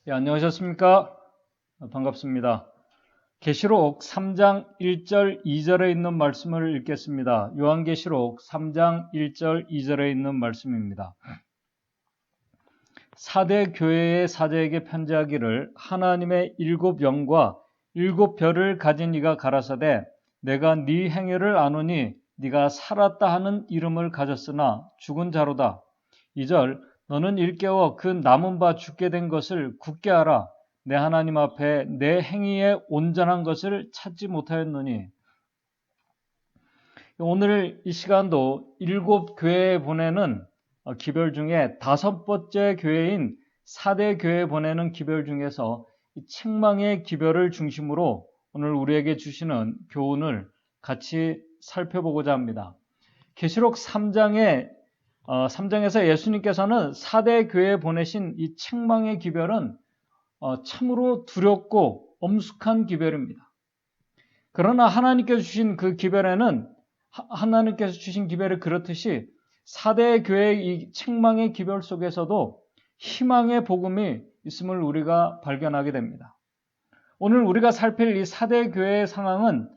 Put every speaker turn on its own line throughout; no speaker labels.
안녕하셨습니까? 반갑습니다. 계시록 3장 1절 2절에 있는 말씀을 읽겠습니다. 요한계시록 3장 1절 2절에 있는 말씀입니다. 사대 교회의 사제에게 편지하기를 하나님의 7영과 7별을 가진 이가 가라사대 내가 네 행위를 아노니 네가 살았다 하는 이름을 가졌으나 죽은 자로다. 2절 너는 일깨워 그 남은 바 죽게 된 것을 굳게 알아. 내 하나님 앞에 내 행위에 온전한 것을 찾지 못하였느니. 오늘 이 시간도 7교회에 보내는 기별 중에 5번째 교회인 사대 교회에 보내는 기별 중에서 이 책망의 기별을 중심으로 오늘 우리에게 주시는 교훈을 같이 살펴보고자 합니다. 계시록 3장에서 예수님께서는 사대 교회에 보내신 이 책망의 기별은 참으로 두렵고 엄숙한 기별입니다. 그러나 하나님께서 주신 그 기별에는 하나님께서 주신 기별이 그렇듯이 사대 교회의 이 책망의 기별 속에서도 희망의 복음이 있음을 우리가 발견하게 됩니다. 오늘 우리가 살필 이 사대 교회의 상황은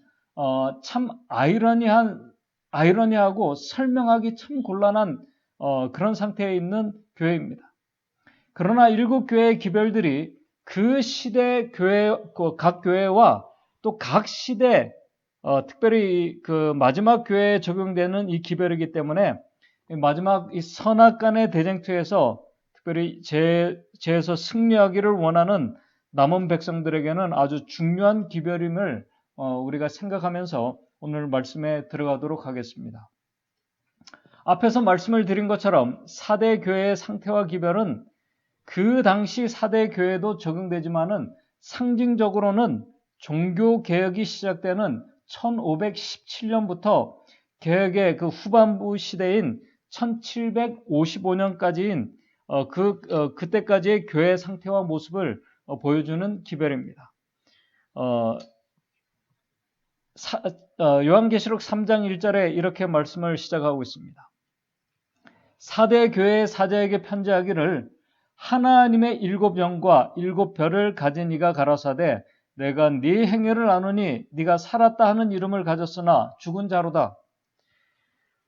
참 아이러니하고 설명하기 참 곤란한 그런 상태에 있는 교회입니다. 그러나 7교회의 기별들이 그 시대 교회, 각 교회와 또 각 시대, 특별히 그 마지막 교회에 적용되는 이 기별이기 때문에 마지막 이 선악간의 대쟁투에서 특별히 죄에서 승리하기를 원하는 남은 백성들에게는 아주 중요한 기별임을 우리가 생각하면서 오늘 말씀에 들어가도록 하겠습니다. 앞에서 말씀을 드린 것처럼 사대 교회의 상태와 기별은 그 당시 사대 교회도 적용되지만은 상징적으로는 종교개혁이 시작되는 1517년부터 개혁의 그 후반부 시대인 1755년까지인 그때까지의 교회 상태와 모습을 보여주는 기별입니다. 요한계시록 3장 1절에 이렇게 말씀을 시작하고 있습니다. 사대 교회의 사제에게 편지하기를 하나님의 7영과 7별을 가진 이가 가라사대 내가 네 행위를 아노니 네가 살았다 하는 이름을 가졌으나 죽은 자로다.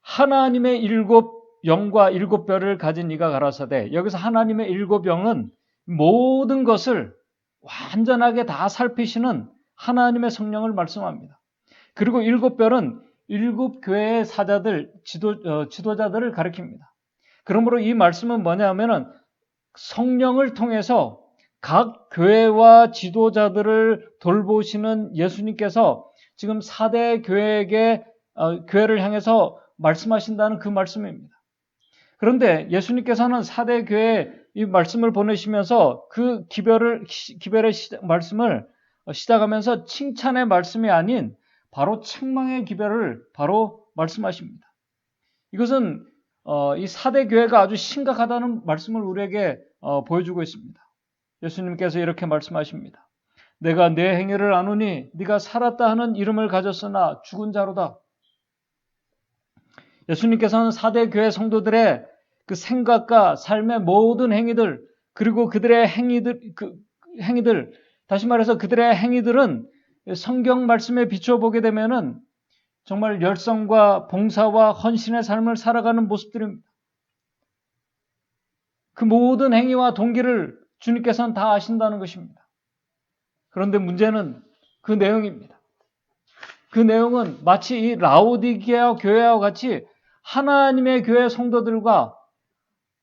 하나님의 7영과 7별을 가진 이가 가라사대, 여기서 하나님의 7영은 모든 것을 완전하게 다 살피시는 하나님의 성령을 말씀합니다. 그리고 7별은 7교회의 사자들, 지도자들을 가리킵니다. 그러므로 이 말씀은 뭐냐면은 성령을 통해서 각 교회와 지도자들을 돌보시는 예수님께서 지금 사대 교회에게 교회를 향해서 말씀하신다는 그 말씀입니다. 그런데 예수님께서는 사대 교회에 이 말씀을 보내시면서 그 기별의 말씀을 시작하면서 칭찬의 말씀이 아닌 바로 책망의 기별을 바로 말씀하십니다. 이것은 이 사대 교회가 아주 심각하다는 말씀을 우리에게 보여주고 있습니다. 예수님께서 이렇게 말씀하십니다. 내가 내 행위를 아노니 네가 살았다 하는 이름을 가졌으나 죽은 자로다. 예수님께서는 사대 교회 성도들의 그 생각과 삶의 모든 행위들, 그리고 그들의 행위들, 다시 말해서 그들의 행위들은 성경 말씀에 비춰보게 되면은 정말 열성과 봉사와 헌신의 삶을 살아가는 모습들입니다. 그 모든 행위와 동기를 주님께서는 다 아신다는 것입니다. 그런데 문제는 그 내용입니다. 그 내용은 마치 이 라오디게아 교회와 같이 하나님의 교회 성도들과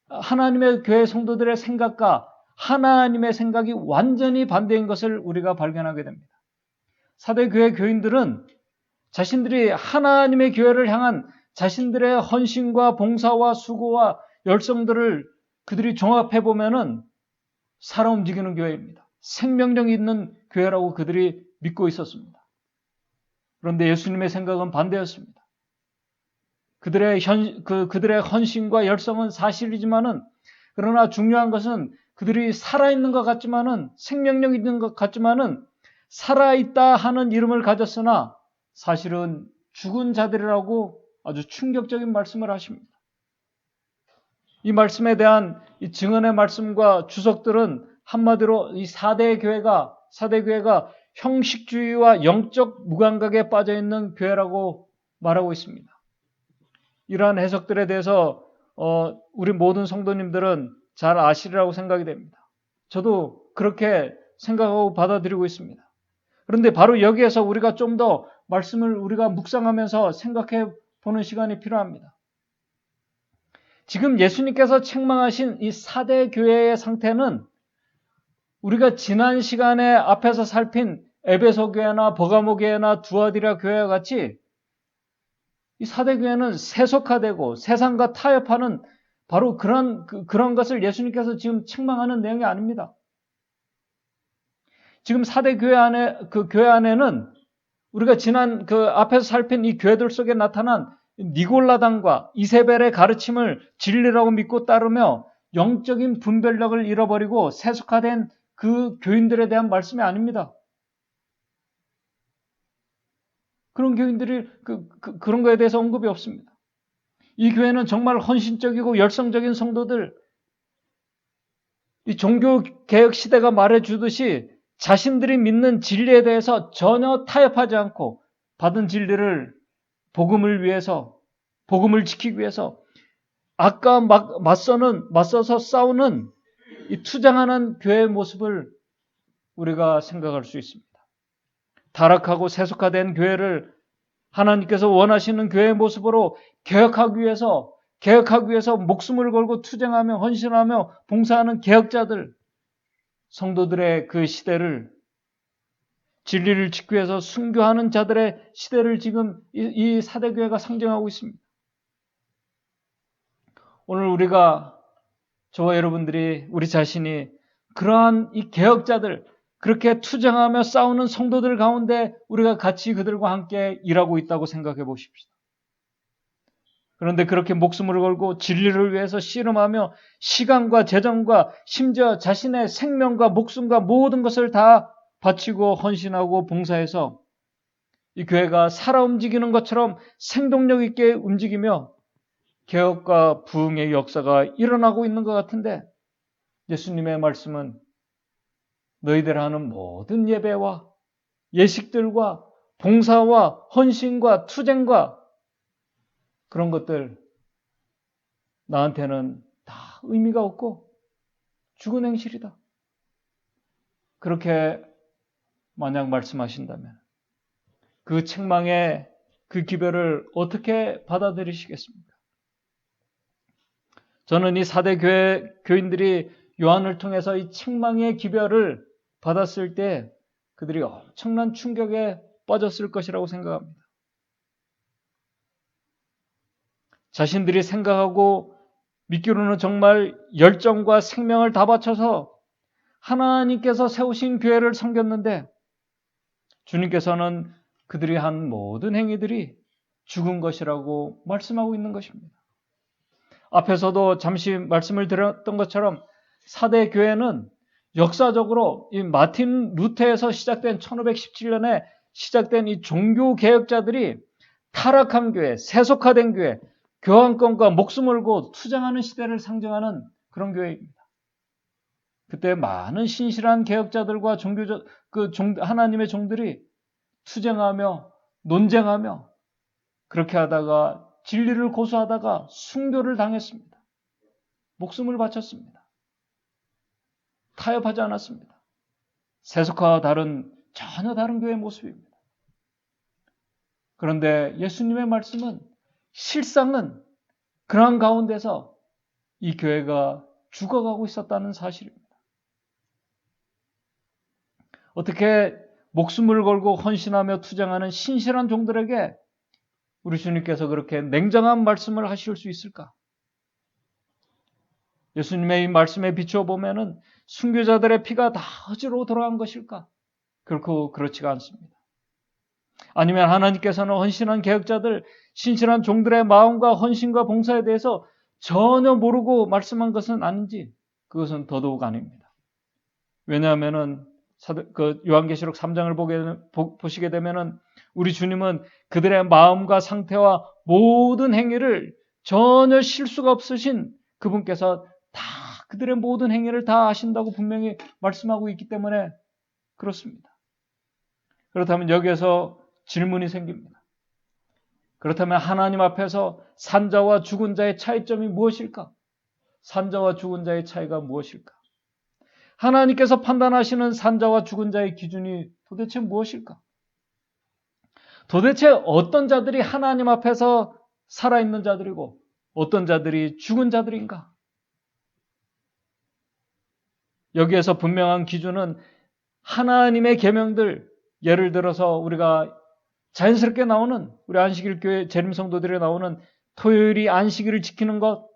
하나님의 교회 성도들의 생각과 하나님의 생각이 완전히 반대인 것을 우리가 발견하게 됩니다. 사대 교회 교인들은 자신들이 하나님의 교회를 향한 자신들의 헌신과 봉사와 수고와 열성들을 그들이 종합해 보면은 살아 움직이는 교회입니다. 생명력이 있는 교회라고 그들이 믿고 있었습니다. 그런데 예수님의 생각은 반대였습니다. 그들의 헌신과 열성은 사실이지만은, 그러나 중요한 것은 그들이 살아있는 것 같지만은, 생명력 있는 것 같지만은, 살아있다 하는 이름을 가졌으나 사실은 죽은 자들이라고 아주 충격적인 말씀을 하십니다. 이 말씀에 대한 이 증언의 말씀과 주석들은 한마디로 이 사대 교회가 형식주의와 영적 무감각에 빠져 있는 교회라고 말하고 있습니다. 이러한 해석들에 대해서 우리 모든 성도님들은 잘 아시리라고 생각이 됩니다. 저도 그렇게 생각하고 받아들이고 있습니다. 그런데 바로 여기에서 우리가 좀 더 말씀을 우리가 묵상하면서 생각해 보는 시간이 필요합니다. 지금 예수님께서 책망하신 이 사대 교회의 상태는 우리가 지난 시간에 앞에서 살핀 에베소 교회나 버가모 교회나 두아디라 교회와 같이 이 사대 교회는 세속화되고 세상과 타협하는 바로 그런 것을 예수님께서 지금 책망하는 내용이 아닙니다. 지금 사대 교회 안에는 우리가 지난 앞에서 살핀 이 교회들 속에 나타난 니골라당과 이세벨의 가르침을 진리라고 믿고 따르며 영적인 분별력을 잃어버리고 세속화된 그 교인들에 대한 말씀이 아닙니다. 그런 교인들이 그런 거에 대해서 언급이 없습니다. 이 교회는 정말 헌신적이고 열성적인 성도들, 이 종교개혁 시대가 말해주듯이 자신들이 믿는 진리에 대해서 전혀 타협하지 않고 받은 진리를 복음을 지키기 위해서 악과 맞서서 싸우는 이 투쟁하는 교회의 모습을 우리가 생각할 수 있습니다. 타락하고 세속화된 교회를 하나님께서 원하시는 교회의 모습으로 개혁하기 위해서 목숨을 걸고 투쟁하며 헌신하며 봉사하는 개혁자들, 성도들의 그 시대를, 진리를 지키기 위해서 순교하는 자들의 시대를 지금 이 사대교회가 상징하고 있습니다. 오늘 저와 여러분들이 우리 자신이 그러한 이 개혁자들, 그렇게 투쟁하며 싸우는 성도들 가운데 우리가 같이 그들과 함께 일하고 있다고 생각해 보십시다. 그런데 그렇게 목숨을 걸고 진리를 위해서 씨름하며 시간과 재정과 심지어 자신의 생명과 목숨과 모든 것을 다 바치고 헌신하고 봉사해서 이 교회가 살아 움직이는 것처럼 생동력 있게 움직이며 개혁과 부흥의 역사가 일어나고 있는 것 같은데 예수님의 말씀은 너희들 하는 모든 예배와 예식들과 봉사와 헌신과 투쟁과 그런 것들 나한테는 다 의미가 없고 죽은 행실이다. 그렇게 만약 말씀하신다면 그 책망의 그 기별을 어떻게 받아들이시겠습니까? 저는 이 사대 교인들이 요한을 통해서 이 책망의 기별을 받았을 때 그들이 엄청난 충격에 빠졌을 것이라고 생각합니다. 자신들이 생각하고 믿기로는 정말 열정과 생명을 다 바쳐서 하나님께서 세우신 교회를 섬겼는데 주님께서는 그들이 한 모든 행위들이 죽은 것이라고 말씀하고 있는 것입니다. 앞에서도 잠시 말씀을 드렸던 것처럼 사대 교회는 역사적으로 이 마틴 루터에서 시작된 1517년에 시작된 이 종교 개혁자들이 타락한 교회, 세속화된 교회, 교환권과 목숨을 걸고 투쟁하는 시대를 상징하는 그런 교회입니다. 그때 많은 신실한 개혁자들과 하나님의 종들이 투쟁하며 논쟁하며 그렇게 하다가 진리를 고수하다가 순교를 당했습니다. 목숨을 바쳤습니다. 타협하지 않았습니다. 세속화와 전혀 다른 교회의 모습입니다. 그런데 예수님의 말씀은 실상은 그러한 가운데서 이 교회가 죽어가고 있었다는 사실입니다. 어떻게 목숨을 걸고 헌신하며 투쟁하는 신실한 종들에게 우리 주님께서 그렇게 냉정한 말씀을 하실 수 있을까? 예수님의 이 말씀에 비추어 보면은 순교자들의 피가 다 허지로 돌아간 것일까? 결코 그렇지가 않습니다. 아니면 하나님께서는 헌신한 개혁자들, 신실한 종들의 마음과 헌신과 봉사에 대해서 전혀 모르고 말씀한 것은 아닌지 그것은 더더욱 아닙니다. 왜냐하면은 요한계시록 3장을 보시게 되면은 우리 주님은 그들의 마음과 상태와 모든 행위를 전혀 실수가 없으신 그분께서 다 그들의 모든 행위를 다 아신다고 분명히 말씀하고 있기 때문에 그렇습니다. 그렇다면 여기에서 질문이 생깁니다. 그렇다면 하나님 앞에서 산자와 죽은 자의 차이점이 무엇일까? 산자와 죽은 자의 차이가 무엇일까? 하나님께서 판단하시는 산자와 죽은 자의 기준이 도대체 무엇일까? 도대체 어떤 자들이 하나님 앞에서 살아있는 자들이고 어떤 자들이 죽은 자들인가? 여기에서 분명한 기준은 하나님의 계명들, 예를 들어서 우리가 자연스럽게 나오는 우리 안식일 교회 재림 성도들이 나오는 토요일이 안식일을 지키는 것,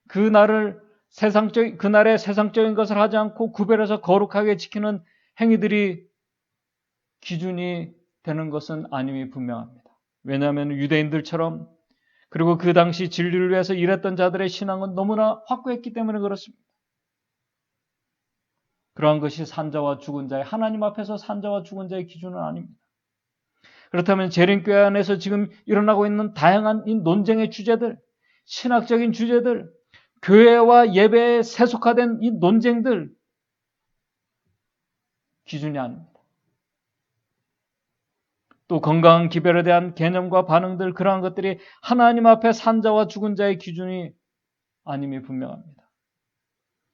그날의 세상적인 것을 하지 않고 구별해서 거룩하게 지키는 행위들이 기준이 되는 것은 아님이 분명합니다. 왜냐하면 유대인들처럼 그리고 그 당시 진리를 위해서 일했던 자들의 신앙은 너무나 확고했기 때문에 그렇습니다. 그러한 것이 산자와 죽은 자의, 하나님 앞에서 산자와 죽은 자의 기준은 아닙니다. 그렇다면 재림교회 안에서 지금 일어나고 있는 다양한 이 논쟁의 주제들, 신학적인 주제들, 교회와 예배에 세속화된 이 논쟁들, 기준이 아닙니다. 또 건강한 기별에 대한 개념과 반응들, 그러한 것들이 하나님 앞에 산자와 죽은 자의 기준이 아님이 분명합니다.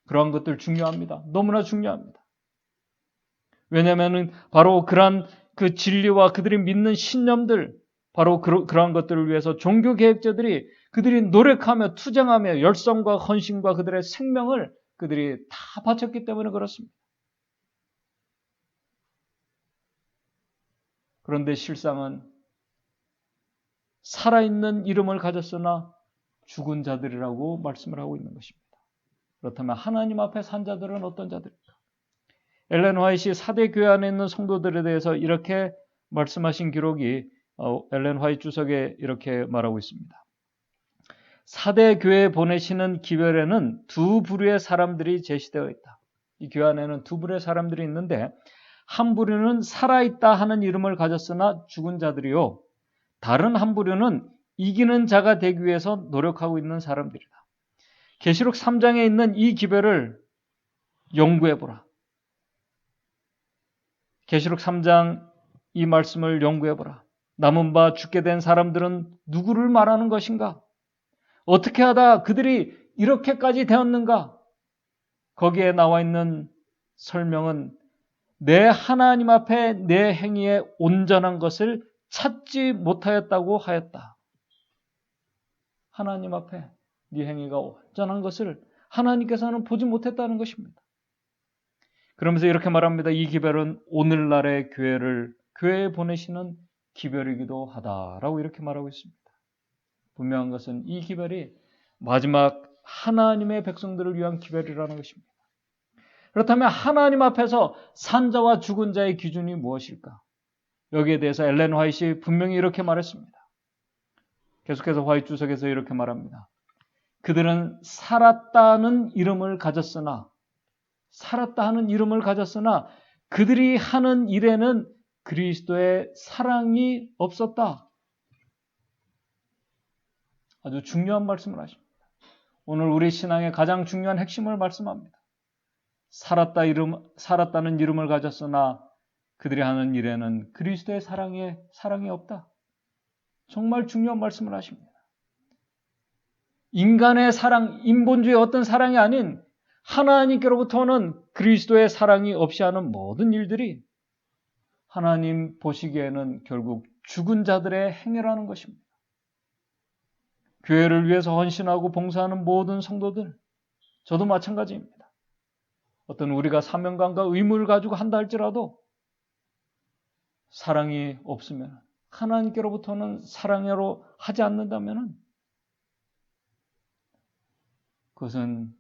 그러한 것들 중요합니다. 너무나 중요합니다. 왜냐하면 바로 그러한 그 진리와 그들이 믿는 신념들, 바로 그러한 것들을 위해서 종교 개혁자들이 그들이 노력하며 투쟁하며 열성과 헌신과 그들의 생명을 그들이 다 바쳤기 때문에 그렇습니다. 그런데 실상은 살아있는 이름을 가졌으나 죽은 자들이라고 말씀을 하고 있는 것입니다. 그렇다면 하나님 앞에 산 자들은 어떤 자들입니까? 엘렌 화이트이 사대 교회 안에 있는 성도들에 대해서 이렇게 말씀하신 기록이 엘렌 화이트 주석에 이렇게 말하고 있습니다. 사대 교회에 보내시는 기별에는 두 부류의 사람들이 제시되어 있다. 이 교회 안에는 두 부류의 사람들이 있는데 한 부류는 살아있다 하는 이름을 가졌으나 죽은 자들이요. 다른 한 부류는 이기는 자가 되기 위해서 노력하고 있는 사람들이다. 계시록 3장에 있는 이 기별을 연구해보라. 계시록 3장 이 말씀을 연구해보라. 남은 바 죽게 된 사람들은 누구를 말하는 것인가? 어떻게 하다 그들이 이렇게까지 되었는가? 거기에 나와 있는 설명은 내 하나님 앞에 내 행위에 온전한 것을 찾지 못하였다고 하였다. 하나님 앞에 네 행위가 온전한 것을 하나님께서는 보지 못했다는 것입니다. 그러면서 이렇게 말합니다. 이 기별은 오늘날의 교회에 보내시는 기별이기도 하다라고 이렇게 말하고 있습니다. 분명한 것은 이 기별이 마지막 하나님의 백성들을 위한 기별이라는 것입니다. 그렇다면 하나님 앞에서 산자와 죽은 자의 기준이 무엇일까? 여기에 대해서 엘렌 화이트이 분명히 이렇게 말했습니다. 계속해서 화이트 주석에서 이렇게 말합니다. 그들은 살았다는 이름을 가졌으나 그들이 하는 일에는 그리스도의 사랑이 없었다. 아주 중요한 말씀을 하십니다. 오늘 우리 신앙의 가장 중요한 핵심을 말씀합니다. 살았다는 이름을 가졌으나 그들이 하는 일에는 그리스도의 사랑이 없다. 정말 중요한 말씀을 하십니다. 인간의 사랑, 인본주의 어떤 사랑이 아닌 하나님께로부터는 그리스도의 사랑이 없이 하는 모든 일들이 하나님 보시기에는 결국 죽은 자들의 행위라는 것입니다. 교회를 위해서 헌신하고 봉사하는 모든 성도들, 저도 마찬가지입니다. 어떤 우리가 사명감과 의무를 가지고 한다 할지라도 사랑이 없으면, 하나님께로부터는 사랑으로 하지 않는다면 그것은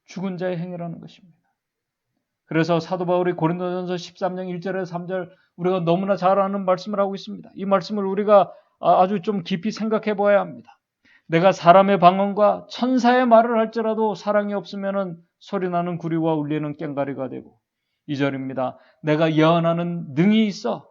죽은 자의 행위라는 것입니다. 그래서 사도 바울이 고린도전서 13장 1절에서 3절 우리가 너무나 잘 아는 말씀을 하고 있습니다. 이 말씀을 우리가 아주 좀 깊이 생각해 보아야 합니다. 내가 사람의 방언과 천사의 말을 할지라도 사랑이 없으면 소리나는 구리와 울리는 꽹과리가 되고 2절입니다. 내가 예언하는 능이 있어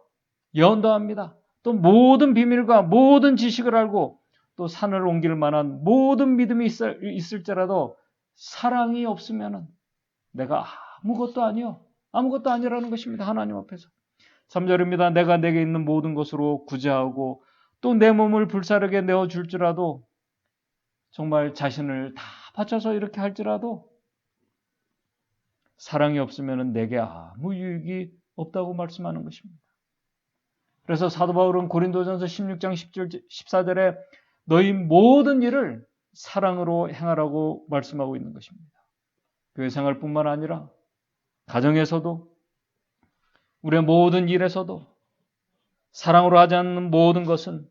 예언도 합니다. 또 모든 비밀과 모든 지식을 알고 또 산을 옮길 만한 모든 믿음이 있을지라도 사랑이 없으면은 내가 아무것도 아니요. 아무것도 아니라는 것입니다. 하나님 앞에서. 3절입니다. 내가 내게 있는 모든 것으로 구제하고 또 내 몸을 불사르게 내어줄지라도 정말 자신을 다 바쳐서 이렇게 할지라도 사랑이 없으면 내게 아무 유익이 없다고 말씀하는 것입니다. 그래서 사도 바울은 고린도전서 16장 10절, 14절에 너희 모든 일을 사랑으로 행하라고 말씀하고 있는 것입니다. 교회 생활뿐만 아니라 가정에서도 우리의 모든 일에서도 사랑으로 하지 않는 모든 것은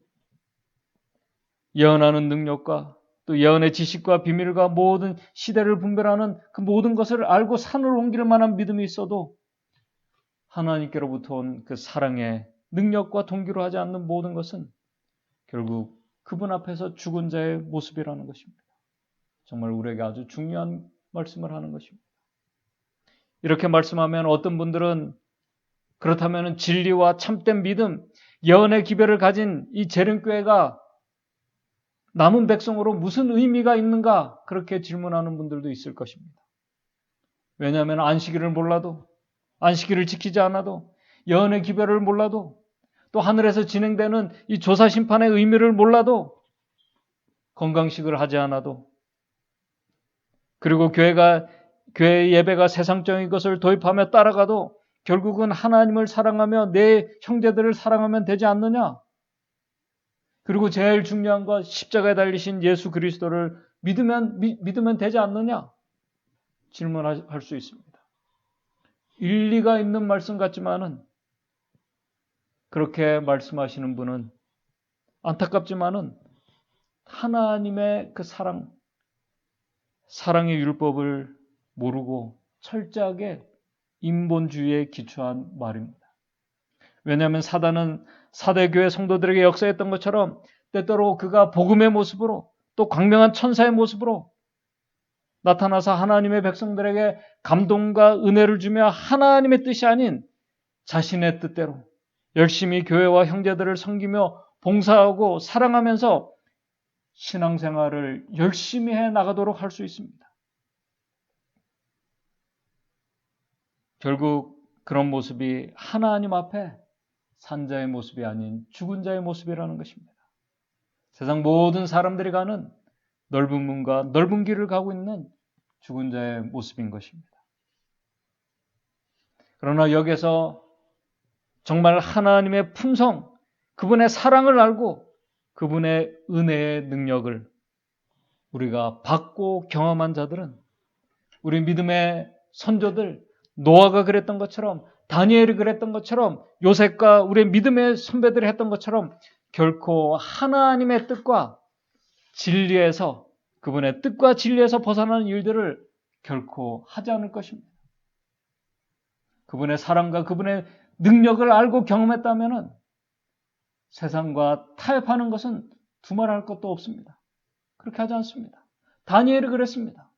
예언하는 능력과 또 예언의 지식과 비밀과 모든 시대를 분별하는 그 모든 것을 알고 산을 옮길 만한 믿음이 있어도 하나님께로부터 온 그 사랑의 능력과 동기로 하지 않는 모든 것은 결국 그분 앞에서 죽은 자의 모습이라는 것입니다. 정말 우리에게 아주 중요한 말씀을 하는 것입니다. 이렇게 말씀하면 어떤 분들은 그렇다면 진리와 참된 믿음, 예언의 기별을 가진 이 재림교회가 남은 백성으로 무슨 의미가 있는가 그렇게 질문하는 분들도 있을 것입니다. 왜냐하면 안식일을 몰라도 안식일을 지키지 않아도 예언의 기별을 몰라도 또 하늘에서 진행되는 이 조사 심판의 의미를 몰라도 건강식을 하지 않아도 그리고 교회 예배가 세상적인 것을 도입하며 따라가도 결국은 하나님을 사랑하며 내 형제들을 사랑하면 되지 않느냐? 그리고 제일 중요한 것 십자가에 달리신 예수 그리스도를 믿으면 되지 않느냐? 질문할 수 있습니다. 일리가 있는 말씀 같지만은 그렇게 말씀하시는 분은 안타깝지만은 하나님의 그 사랑의 율법을 모르고 철저하게 인본주의에 기초한 말입니다. 왜냐하면 사단은 사대교회 성도들에게 역사했던 것처럼 때때로 그가 복음의 모습으로 또 광명한 천사의 모습으로 나타나서 하나님의 백성들에게 감동과 은혜를 주며 하나님의 뜻이 아닌 자신의 뜻대로 열심히 교회와 형제들을 섬기며 봉사하고 사랑하면서 신앙생활을 열심히 해 나가도록 할 수 있습니다. 결국 그런 모습이 하나님 앞에 산 자의 모습이 아닌 죽은 자의 모습이라는 것입니다. 세상 모든 사람들이 가는 넓은 문과 넓은 길을 가고 있는 죽은 자의 모습인 것입니다. 그러나 여기서 정말 하나님의 품성, 그분의 사랑을 알고 그분의 은혜의 능력을 우리가 받고 경험한 자들은 우리 믿음의 선조들, 노아가 그랬던 것처럼 다니엘이 그랬던 것처럼 요셉과 우리의 믿음의 선배들이 했던 것처럼 결코 하나님의 뜻과 진리에서 그분의 뜻과 진리에서 벗어나는 일들을 결코 하지 않을 것입니다. 그분의 사랑과 그분의 능력을 알고 경험했다면 세상과 타협하는 것은 두말할 것도 없습니다. 그렇게 하지 않습니다. 다니엘이 그랬습니다.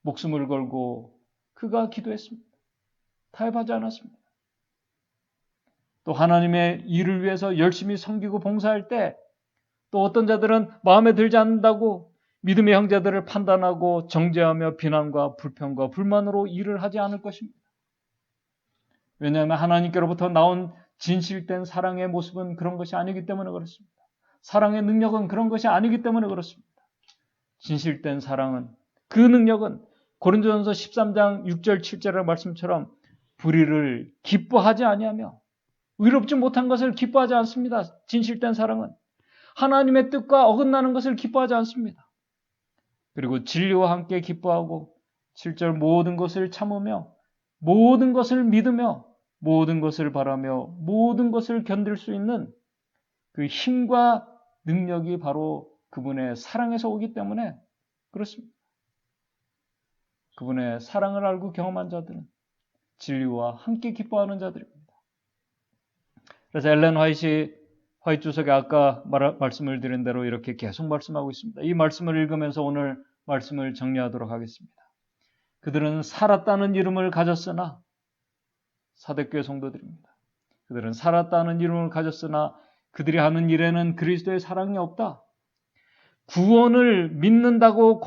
목숨을 걸고 그가 기도했습니다. 타협하지 않았습니다. 또 하나님의 일을 위해서 열심히 섬기고 봉사할 때 또 어떤 자들은 마음에 들지 않는다고 믿음의 형제들을 판단하고 정죄하며 비난과 불평과 불만으로 일을 하지 않을 것입니다. 왜냐하면 하나님께로부터 나온 진실된 사랑의 모습은 그런 것이 아니기 때문에 그렇습니다. 사랑의 능력은 그런 것이 아니기 때문에 그렇습니다. 진실된 사랑은 그 능력은 고린도전서 13장 6절 7절의 말씀처럼 불의를 기뻐하지 아니하며 의롭지 못한 것을 기뻐하지 않습니다. 진실된 사랑은 하나님의 뜻과 어긋나는 것을 기뻐하지 않습니다. 그리고 진리와 함께 기뻐하고 7절 모든 것을 참으며 모든 것을 믿으며 모든 것을 바라며 모든 것을 견딜 수 있는 그 힘과 능력이 바로 그분의 사랑에서 오기 때문에 그렇습니다. 그분의 사랑을 알고 경험한 자들은 진리와 함께 기뻐하는 자들입니다. 그래서 엘렌 화이트 주석이 아까 말씀을 드린 대로 이렇게 계속 말씀하고 있습니다. 이 말씀을 읽으면서 오늘 말씀을 정리하도록 하겠습니다. 그들은 살았다는 이름을 가졌으나 사대교회 성도들입니다. 그들은 살았다는 이름을 가졌으나 그들이 하는 일에는 그리스도의 사랑이 없다. 구원을 믿는다고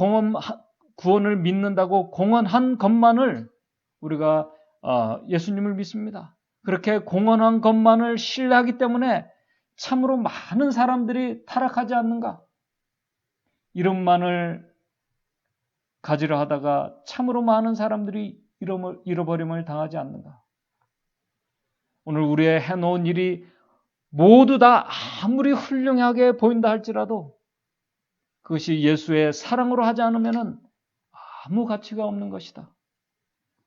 구원을 믿는다고 공언한 것만을 우리가 예수님을 믿습니다. 그렇게 공언한 것만을 신뢰하기 때문에 참으로 많은 사람들이 타락하지 않는가? 이름만을 가지려 하다가 참으로 많은 사람들이 잃어버림을 당하지 않는가? 오늘 우리의 해놓은 일이 모두 다 아무리 훌륭하게 보인다 할지라도 그것이 예수의 사랑으로 하지 않으면 아무 가치가 없는 것이다.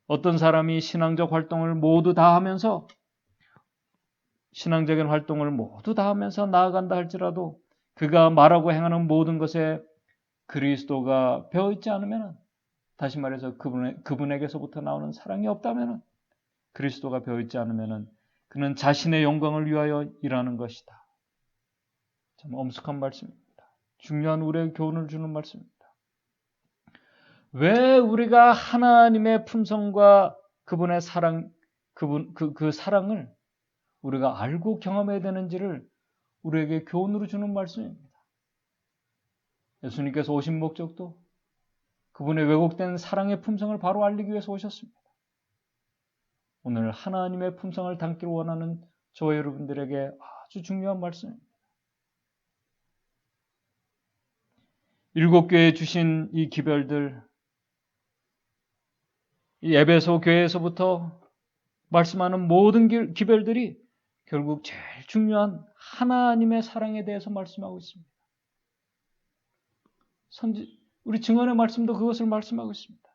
어떤 사람이 신앙적 활동을 모두 다 하면서 신앙적인 활동을 모두 다 하면서 나아간다 할지라도 그가 말하고 행하는 모든 것에 그리스도가 배어있지 않으면, 다시 말해서 그분에게서부터 나오는 사랑이 없다면, 그리스도가 배어있지 않으면 그는 자신의 영광을 위하여 일하는 것이다. 참 엄숙한 말씀입니다. 중요한 우리의 교훈을 주는 말씀입니다. 왜 우리가 하나님의 품성과 그분의 사랑, 그 사랑을 우리가 알고 경험해야 되는지를 우리에게 교훈으로 주는 말씀입니다. 예수님께서 오신 목적도 그분의 왜곡된 사랑의 품성을 바로 알리기 위해서 오셨습니다. 오늘 하나님의 품성을 담기를 원하는 저와 여러분들에게 아주 중요한 말씀입니다. 7교회에 주신 이 기별들, 이 에베소 교회에서부터 말씀하는 모든 기별들이 결국 제일 중요한 하나님의 사랑에 대해서 말씀하고 있습니다. 우리 증언의 말씀도 그것을 말씀하고 있습니다.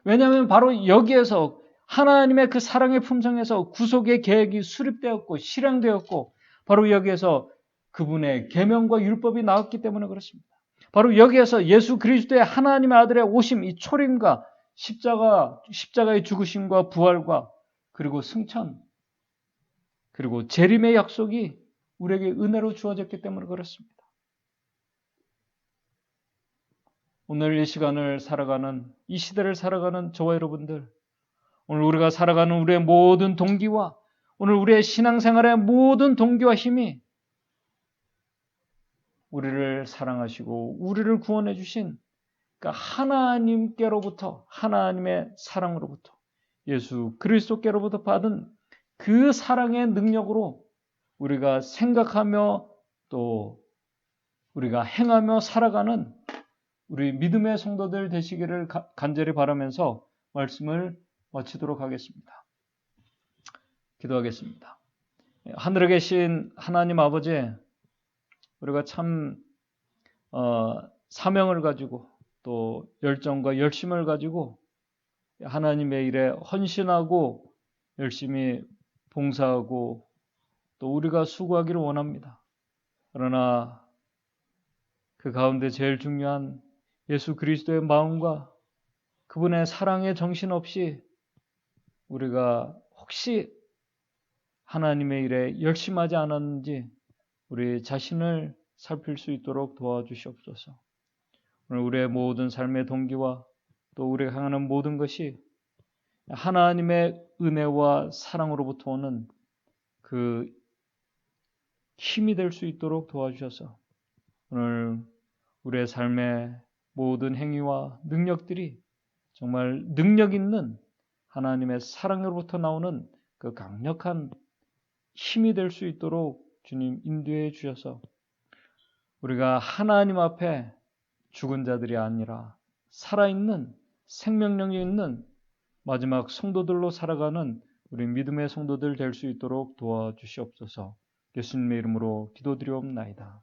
왜냐하면 바로 여기에서 하나님의 그 사랑의 품성에서 구속의 계획이 수립되었고 실행되었고 바로 여기에서 그분의 계명과 율법이 나왔기 때문에 그렇습니다. 바로 여기에서 예수 그리스도의 하나님의 아들의 오심, 이 초림과 십자가의 죽으심과 부활과 그리고 승천 그리고 재림의 약속이 우리에게 은혜로 주어졌기 때문에 그렇습니다. 오늘 이 시간을 살아가는, 이 시대를 살아가는 저와 여러분들, 오늘 우리가 살아가는 우리의 모든 동기와 오늘 우리의 신앙생활의 모든 동기와 힘이 우리를 사랑하시고 우리를 구원해 주신 그러니까 하나님께로부터, 하나님의 사랑으로부터, 예수 그리스도께로부터 받은 그 사랑의 능력으로 우리가 생각하며 또 우리가 행하며 살아가는 우리 믿음의 성도들 되시기를 간절히 바라면서 말씀을 마치도록 하겠습니다. 기도하겠습니다. 하늘에 계신 하나님 아버지, 우리가 참 사명을 가지고 또 열정과 열심을 가지고 하나님의 일에 헌신하고 열심히 봉사하고 또 우리가 수고하기를 원합니다. 그러나 그 가운데 제일 중요한 예수 그리스도의 마음과 그분의 사랑의 정신 없이 우리가 혹시 하나님의 일에 열심하지 않았는지 우리 자신을 살필 수 있도록 도와주시옵소서. 오늘 우리의 모든 삶의 동기와 또 우리가 향하는 모든 것이 하나님의 은혜와 사랑으로부터 오는 그 힘이 될 수 있도록 도와주셔서 오늘 우리의 삶의 모든 행위와 능력들이 정말 능력 있는 하나님의 사랑으로부터 나오는 그 강력한 힘이 될 수 있도록 주님 인도해 주셔서 우리가 하나님 앞에 죽은 자들이 아니라 살아있는 생명력이 있는 마지막 성도들로 살아가는 우리 믿음의 성도들 될 수 있도록 도와주시옵소서. 예수님의 이름으로 기도드리옵나이다.